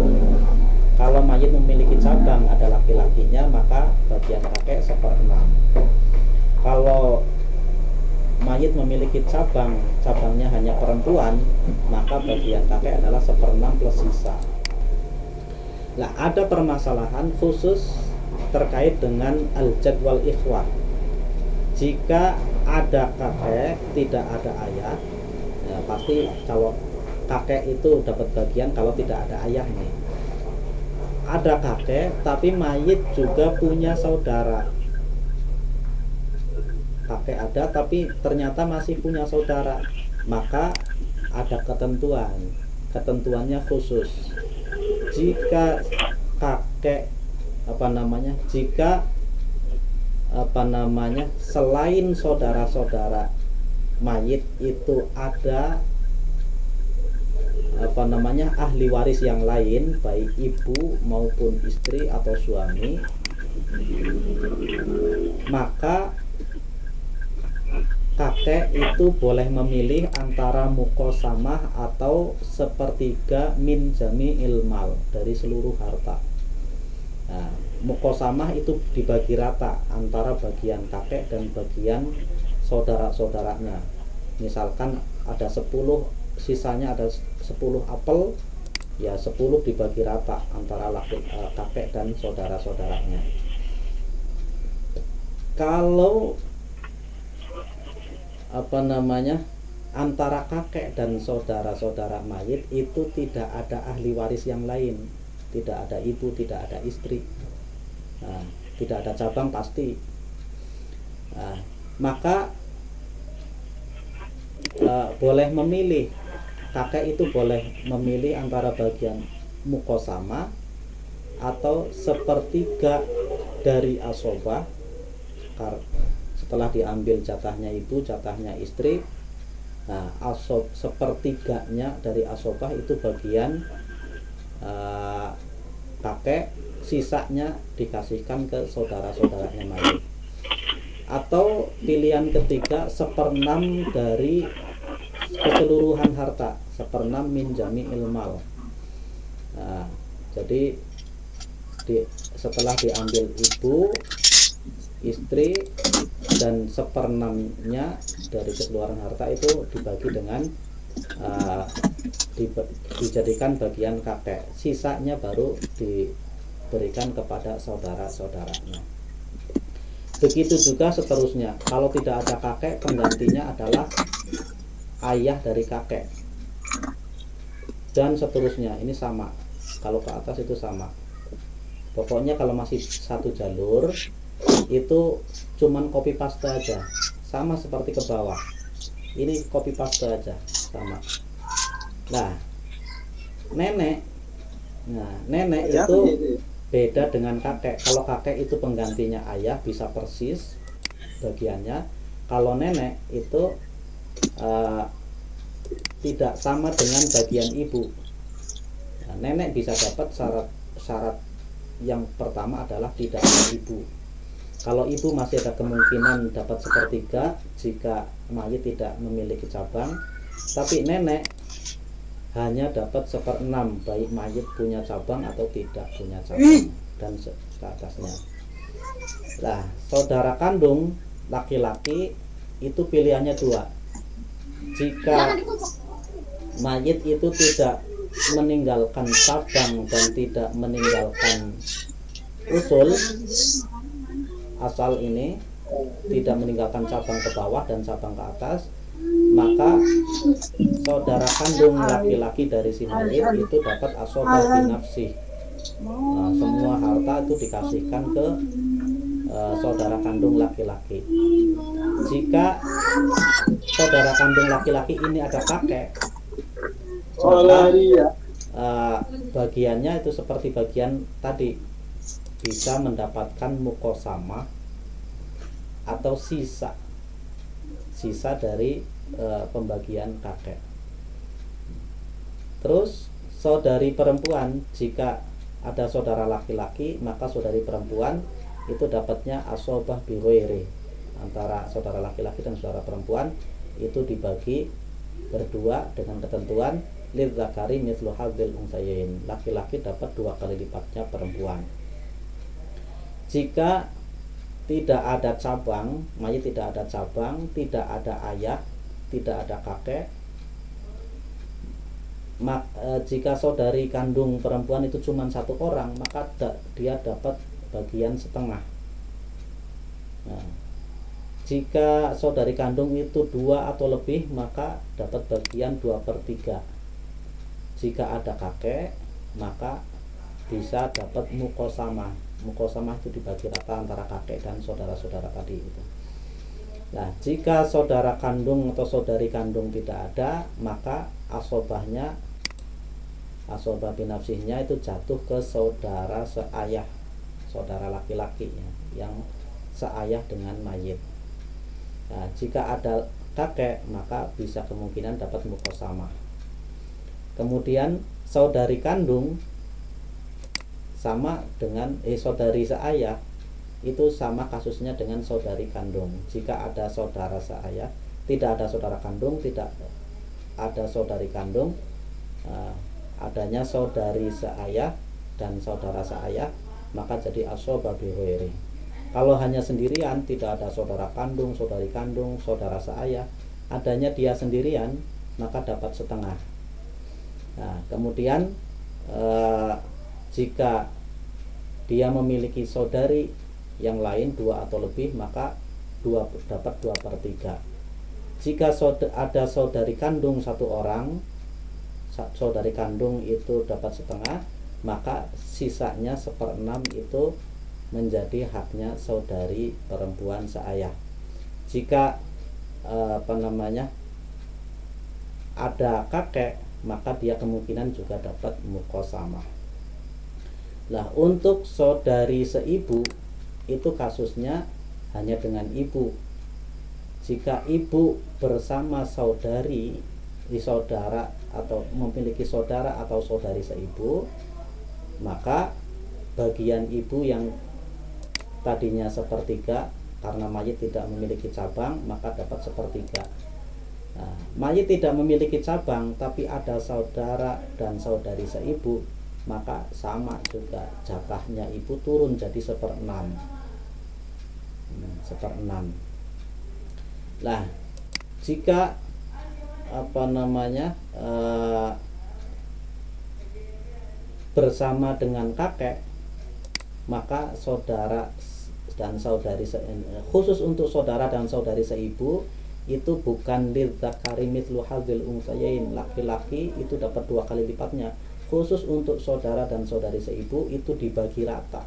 Kalau mayit memiliki cabang ada laki-lakinya, maka bagian kakek 1/6. Kalau mayit memiliki cabangnya hanya perempuan, maka bagian kakek adalah 1/6 plus sisa. Nah, ada permasalahan khusus terkait dengan al-jad wal ikhwah. Jika ada kakek tidak ada ayah, ya pasti kalau kakek itu dapat bagian kalau tidak ada ayah. Ini ada kakek tapi mayit juga punya saudara. Kakek ada tapi ternyata masih punya saudara, maka ada ketentuannya khusus. Jika kakek selain saudara-saudara mayit itu ada ahli waris yang lain, baik ibu maupun istri atau suami, maka kakek itu boleh memilih antara muqasamah atau sepertiga min jami'il mal, dari seluruh harta. Nah, muqasamah itu dibagi rata antara bagian kakek dan bagian saudara-saudaranya. Misalkan ada 10, sisanya ada 10 apel, ya 10 dibagi rata antara kakek dan saudara-saudaranya. Kalau antara kakek dan saudara-saudara mayit itu tidak ada ahli waris yang lain, tidak ada ibu, tidak ada istri, tidak ada cabang pasti, maka boleh memilih, kakek itu boleh memilih antara bagian muqasamah atau sepertiga dari asobah. Setelah diambil jatahnya ibu, jatahnya istri, nah sepertiganya dari asobah itu bagian kakek, sisanya dikasihkan ke saudara-saudaranya mayit. Atau pilihan ketiga 1/6 dari keseluruhan harta, 1/6 min jami'il mal. Nah, jadi setelah diambil ibu, istri, dan 1/6-nya dari keseluruhan harta itu dibagi dengan dijadikan bagian kakek, sisanya baru diberikan kepada saudara-saudaranya. Begitu juga seterusnya, kalau tidak ada kakek, penggantinya adalah ayah dari kakek, dan seterusnya. Ini sama, kalau ke atas itu sama. Pokoknya kalau masih satu jalur itu cuman copy paste aja, sama seperti ke bawah. Ini copy paste aja, sama. Nah, nenek itu beda dengan kakek. Kalau kakek itu penggantinya ayah, bisa persis bagiannya. Kalau nenek itu tidak sama dengan bagian ibu. Nah, nenek bisa dapat syarat yang pertama adalah tidak ada ibu. Kalau ibu masih ada kemungkinan dapat sepertiga jika mayit tidak memiliki cabang. tapi nenek hanya dapat 1/6, baik mayit punya cabang atau tidak punya cabang, dan ke atasnya. Nah, saudara kandung laki-laki itu pilihannya dua. Jika mayit itu tidak meninggalkan cabang dan tidak meninggalkan usul, asal ini tidak meninggalkan cabang ke bawah dan cabang ke atas, maka saudara kandung laki-laki dari si mayit itu dapat asobah binafsih. Nah, semua harta itu dikasihkan ke saudara kandung laki-laki. Jika saudara kandung laki-laki ini ada kakek, maka bagiannya itu seperti bagian tadi, bisa mendapatkan mukosamah atau sisa dari pembagian kakek. Terus saudari perempuan, jika ada saudara laki-laki, maka saudari perempuan itu dapatnya asobah biwere. Antara saudara laki-laki dan saudara perempuan itu dibagi berdua dengan ketentuan lidzakari mithlu hadzil unsayain, laki-laki dapat 2 kali lipatnya perempuan. Jika tidak ada cabang, mayit tidak ada cabang, tidak ada ayah, tidak ada kakek, jika saudari kandung perempuan itu cuma 1 orang, maka dia dapat bagian setengah. Nah, jika saudari kandung itu 2 atau lebih, maka dapat bagian 2/3. Jika ada kakek, maka bisa dapat mukosamah. Mukosamah itu dibagi rata antara kakek dan saudara-saudara tadi itu. Nah, jika saudara kandung atau saudari kandung tidak ada, maka asobahnya, asobah binafsihnya itu jatuh ke saudara seayah, saudara laki-laki ya, yang seayah dengan mayit. Nah, jika ada kakek, maka bisa kemungkinan dapat mukosamah. Kemudian saudari kandung sama dengan saudari seayah, itu sama kasusnya dengan saudari kandung. Jika ada saudara seayah, tidak ada saudara kandung, tidak ada saudari kandung, adanya saudari seayah dan saudara seayah, maka jadi asobah biwere. Kalau hanya sendirian, tidak ada saudara kandung, saudari kandung, saudara seayah, adanya dia sendirian, maka dapat setengah. Nah, kemudian jika dia memiliki saudari yang lain 2 atau lebih, maka dapat 2/3. Jika ada saudari kandung 1 orang, saudari kandung itu dapat setengah, maka sisanya 1/6 itu menjadi haknya saudari perempuan seayah. Jika ada kakek, maka dia kemungkinan juga dapat mukosamah. Nah, untuk saudari seibu itu kasusnya hanya dengan ibu. Jika ibu bersama saudari, saudara atau memiliki saudara atau saudari seibu, maka bagian ibu yang tadinya 1/3, karena mayit tidak memiliki cabang, maka dapat 1/3. Nah, mayit tidak memiliki cabang tapi ada saudara dan saudari seibu, maka sama juga jatahnya ibu turun jadi 1/6. 1/6. Nah, jika bersama dengan kakek, maka saudara dan saudari, khusus untuk saudara dan saudari seibu itu bukan lidzakari mithlu hadzil unsayain, laki-laki itu dapat 2 kali lipatnya. Khusus untuk saudara dan saudari seibu itu dibagi rata,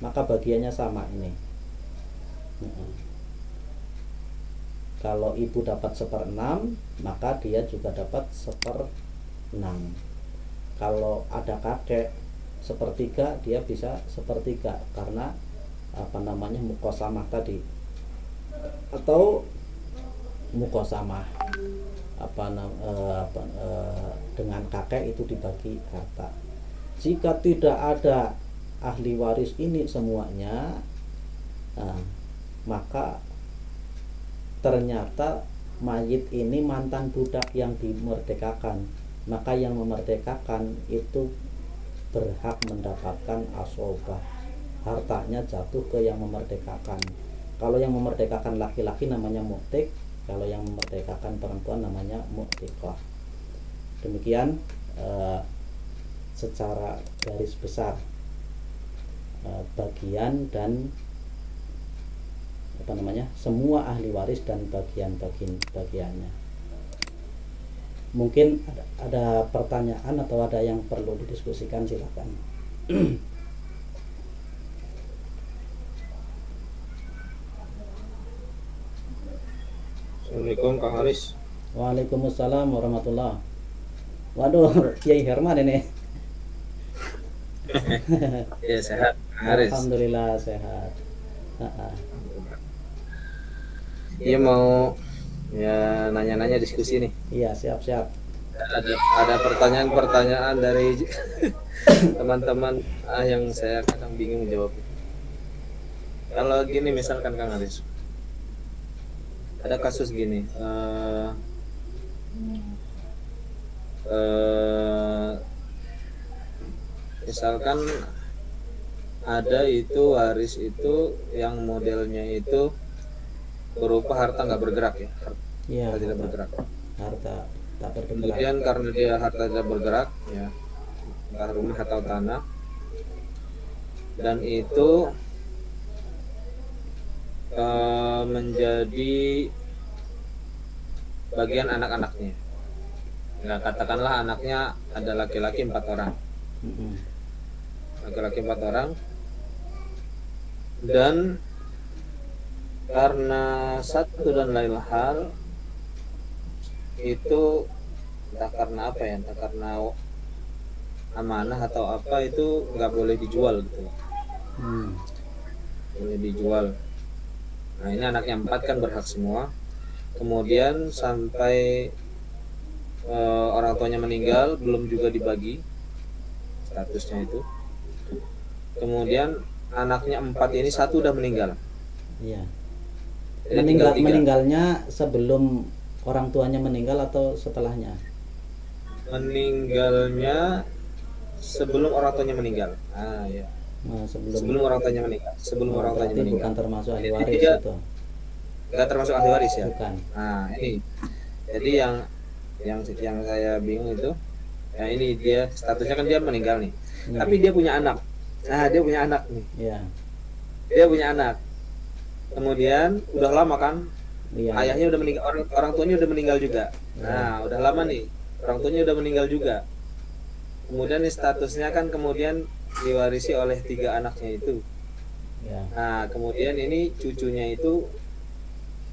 maka bagiannya sama ini. Kalau ibu dapat 1/6, maka dia juga dapat 1/6. Kalau ada kakek 1/3, dia bisa 1/3 karena mukosamah tadi, atau mukosamah dengan kakek itu dibagi rata. Jika tidak ada ahli waris ini semuanya, maka ternyata mayit ini mantan budak yang dimerdekakan, maka yang memerdekakan itu berhak mendapatkan asobah, hartanya jatuh ke yang memerdekakan. Kalau yang memerdekakan laki-laki namanya mu'tik, kalau yang memerdekakan perempuan namanya mu'tikah. Demikian secara garis besar bagian dan semua ahli waris dan bagiannya. Mungkin ada pertanyaan atau ada yang perlu didiskusikan, silakan. Assalamualaikum Kang Haris. Waalaikumsalam warahmatullah. Waduh, Kiai Herman ini. Ya, sehat Haris. Alhamdulillah sehat. Iya, mau ya nanya-nanya diskusi nih. Iya, siap-siap. Ada pertanyaan-pertanyaan dari teman-teman yang saya kadang bingung jawab. Kalau gini misalkan Kang Haris, ada kasus gini, misalkan ada itu waris itu yang modelnya itu berupa harta nggak bergerak ya, Iya, harta tidak bergerak. harta tak bergerak. Kemudian karena dia harta tidak bergerak ya, entah rumah atau tanah, dan itu menjadi bagian anak-anaknya. Nah, katakanlah anaknya ada laki-laki 4 orang, laki-laki 4 orang, dan karena satu dan lain hal itu entah karena apa ya, entah karena amanah atau apa, itu nggak boleh dijual gitu, boleh dijual. Nah, ini anaknya 4 kan berhak semua. Kemudian sampai orang tuanya meninggal belum juga dibagi statusnya itu. Kemudian anaknya 4 ini satu udah meninggal. Iya. Jadi Meninggalnya sebelum orang tuanya meninggal atau setelahnya? Meninggalnya sebelum orang tuanya meninggal. Ah ya. Nah, sebelum orang tuanya meninggal. Sebelum orang tuanya meninggal. Bukan termasuk ahli waris itu. Enggak termasuk ahli waris ya? Bukan. Nah, ini. Jadi yang saya bingung itu, ya ini dia statusnya kan dia meninggal nih. Tapi dia punya anak. Nah, dia punya anak nih. Iya. Dia punya anak. Kemudian udah lama kan? Iya. Ayahnya udah meninggal, orang tuanya udah meninggal juga. Nah, udah lama nih. Orang tuanya udah meninggal juga. Kemudian nih statusnya kan kemudian diwarisi oleh 3 anaknya itu. Ya. Nah, kemudian ini cucunya itu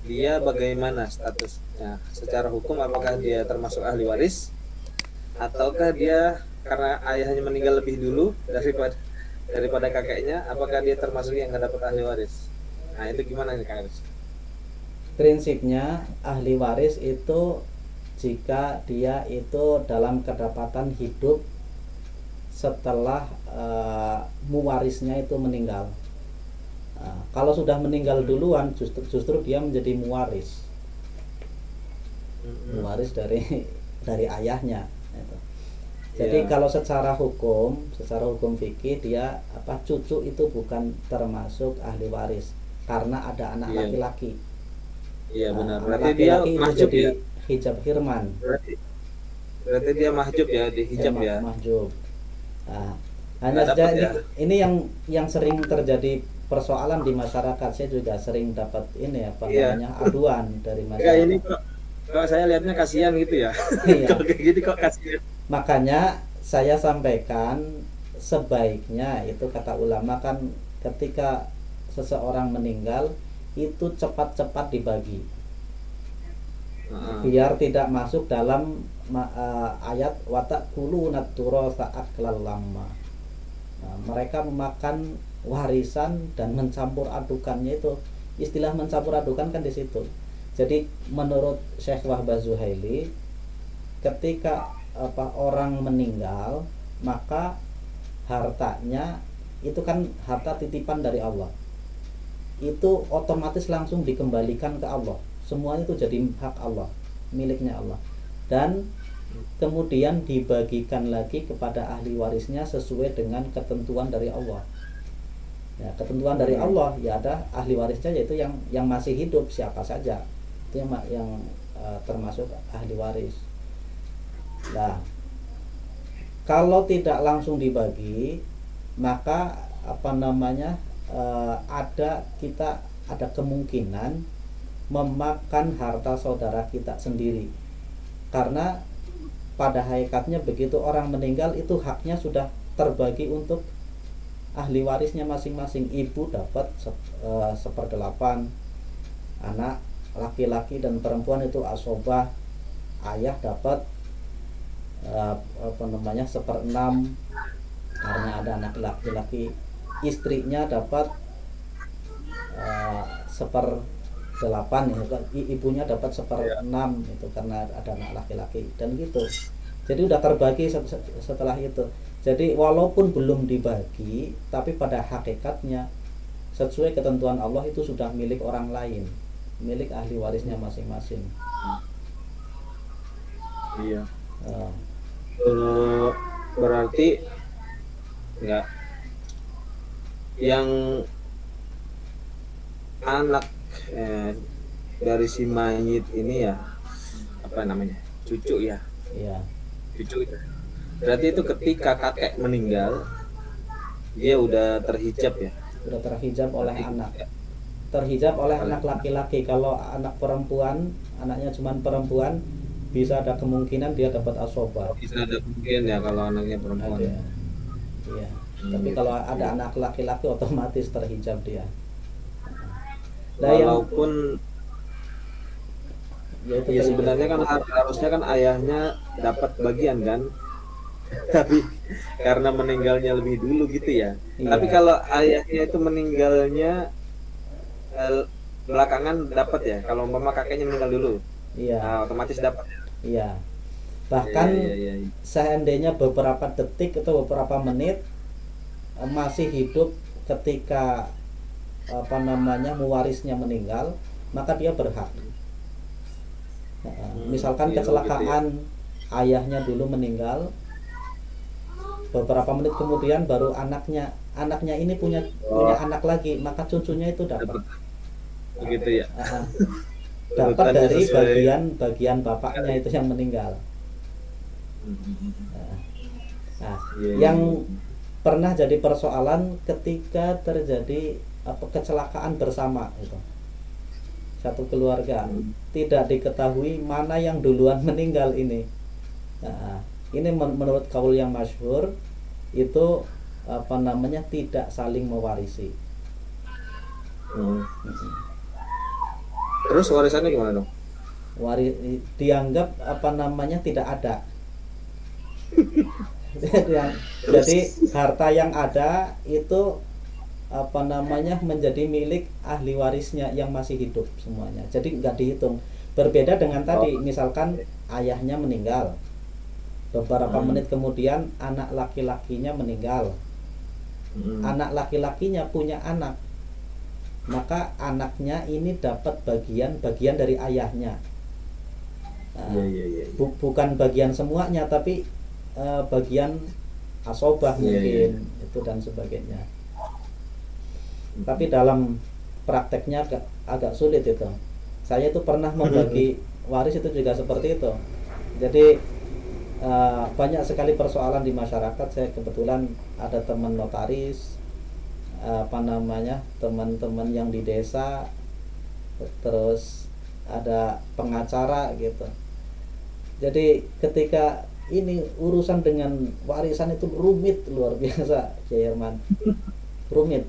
dia bagaimana statusnya secara hukum? Apakah dia termasuk ahli waris ataukah dia karena ayahnya meninggal lebih dulu daripada kakeknya, apakah dia termasuk yang nggak dapat ahli waris? Nah, itu gimana nih Kak Haris? Prinsipnya ahli waris itu jika dia itu dalam kedapatan hidup setelah muwarisnya itu meninggal. Kalau sudah meninggal duluan, justru dia menjadi muwaris, muwaris dari ayahnya. Jadi kalau secara hukum fikih dia cucu itu bukan termasuk ahli waris karena ada anak laki-laki. Iya benar. Berarti dia mahjub ya. Hijab hirman. Berarti dia mahjub ya, di hijab ya. Mahjub. Hanya saja ini yang sering terjadi persoalan di masyarakat. Saya juga sering dapat ini namanya aduan dari masyarakat. Ya, ini kalau saya lihatnya kasihan gitu ya. Kalau kayak gini kok kasihan. Makanya saya sampaikan sebaiknya itu kata ulama kan ketika seseorang meninggal itu cepat-cepat dibagi. Biar tidak masuk dalam ayat watakulu naturasa aklal lama. Mereka memakan warisan dan mencampur adukannya itu. Istilah mencampur adukan kan di situ. Jadi menurut Syekh Wahbah Zuhaili, ketika orang meninggal maka hartanya itu kan harta titipan dari Allah. Itu otomatis langsung dikembalikan ke Allah semuanya itu jadi hak Allah, miliknya Allah, dan kemudian dibagikan lagi kepada ahli warisnya sesuai dengan ketentuan dari Allah. Ya, ketentuan dari Allah ya ada ahli warisnya, yaitu yang masih hidup siapa saja itu yang termasuk ahli waris. Nah, kalau tidak langsung dibagi, maka ada kemungkinan memakan harta saudara kita sendiri, karena pada hakikatnya begitu orang meninggal itu haknya sudah terbagi untuk ahli warisnya masing-masing. Ibu dapat 1/8, anak laki-laki dan perempuan itu asobah, ayah dapat 1/6 karena ada anak laki-laki, istrinya dapat 1/8 ya, ibunya dapat 1/6 itu karena ada anak laki-laki, dan gitu. Jadi udah terbagi setelah itu. Jadi walaupun belum dibagi, tapi pada hakikatnya sesuai ketentuan Allah itu sudah milik orang lain, milik ahli warisnya masing-masing. Iya. Berarti enggak yang anak dari si mayit ini ya, apa namanya, cucu ya? Iya. Cucu itu. Berarti itu ketika kakek meninggal dia udah terhijab ya? Udah terhijab oleh anak. Terhijab oleh anak laki-laki. Kalau anak perempuan, anaknya cuma perempuan, bisa ada kemungkinan dia dapat asobah. Bisa ada kemungkinan ya kalau anaknya perempuan. Ada. Iya. Tapi kalau ada anak laki-laki otomatis terhijab dia. Walaupun ya sebenarnya kan harusnya kan ayahnya dapat bagian kan, tapi karena meninggalnya lebih dulu gitu ya. Iya. Tapi kalau ayahnya itu meninggalnya belakangan dapat ya, kalau umpama kakeknya meninggal dulu, iya, nah, otomatis dapat. Iya. Bahkan seandainya beberapa detik atau beberapa menit masih hidup ketika mewarisnya meninggal, maka dia berhak. Misalkan kecelakaan, ayahnya dulu meninggal, beberapa menit kemudian baru anaknya ini punya anak lagi, maka cucunya itu dapat. Begitu ya. Dapat dari bagian bapaknya itu yang meninggal. Yang pernah jadi persoalan ketika terjadi kecelakaan bersama itu. Satu keluarga tidak diketahui mana yang duluan meninggal ini. Nah, ini menurut kaul yang masyhur itu tidak saling mewarisi. Terus warisannya gimana dong? Dianggap tidak ada. Jadi harta yang ada itu menjadi milik ahli warisnya yang masih hidup semuanya. Jadi nggak dihitung. Berbeda dengan tadi, misalkan ayahnya meninggal, beberapa menit kemudian anak laki-lakinya meninggal. Anak laki-lakinya punya anak, maka anaknya ini dapat bagian dari ayahnya. Bukan bagian semuanya, tapi bagian asobah mungkin itu dan sebagainya. Tapi dalam prakteknya agak sulit itu. Saya itu pernah membagi waris itu juga seperti itu. Jadi banyak sekali persoalan di masyarakat. Saya kebetulan ada teman notaris, teman-teman yang di desa, terus ada pengacara gitu. Jadi ketika ini urusan dengan warisan itu rumit luar biasa, Jerman. Rumit.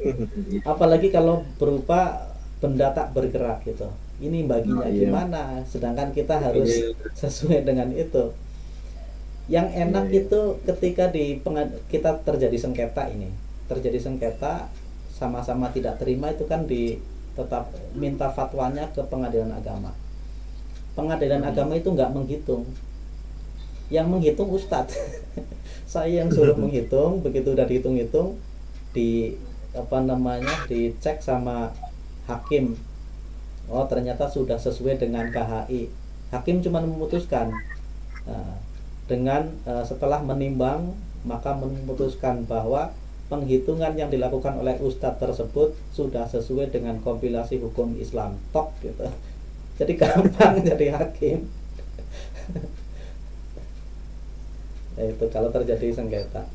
Apalagi kalau berupa benda tak bergerak gitu. Ini baginya gimana? Sedangkan kita harus sesuai dengan itu. Yang enak itu ketika kita terjadi sengketa ini. Terjadi sengketa sama-sama tidak terima, itu kan tetap minta fatwanya ke pengadilan agama. Pengadilan agama itu nggak menghitung. Yang menghitung ustadz. Saya yang suruh menghitung, begitu udah dihitung-hitung dicek sama hakim oh ternyata sudah sesuai dengan KHI. Hakim cuma memutuskan. Nah, dengan setelah menimbang maka memutuskan bahwa penghitungan yang dilakukan oleh ustadz tersebut sudah sesuai dengan kompilasi hukum Islam, tok gitu. Jadi gampang jadi hakim. Ya, itu kalau terjadi sengketa.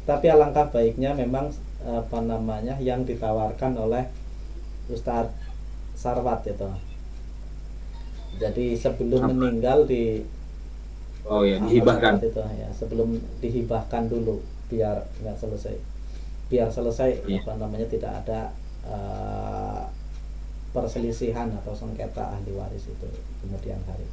Tapi alangkah baiknya memang apa namanya yang ditawarkan oleh Ustadz Sarwat itu. Jadi sebelum meninggal di dihibahkan itu ya, sebelum dihibahkan dulu biar nggak selesai. Biar selesai apa namanya tidak ada perselisihan atau sengketa ahli waris itu kemudian hari.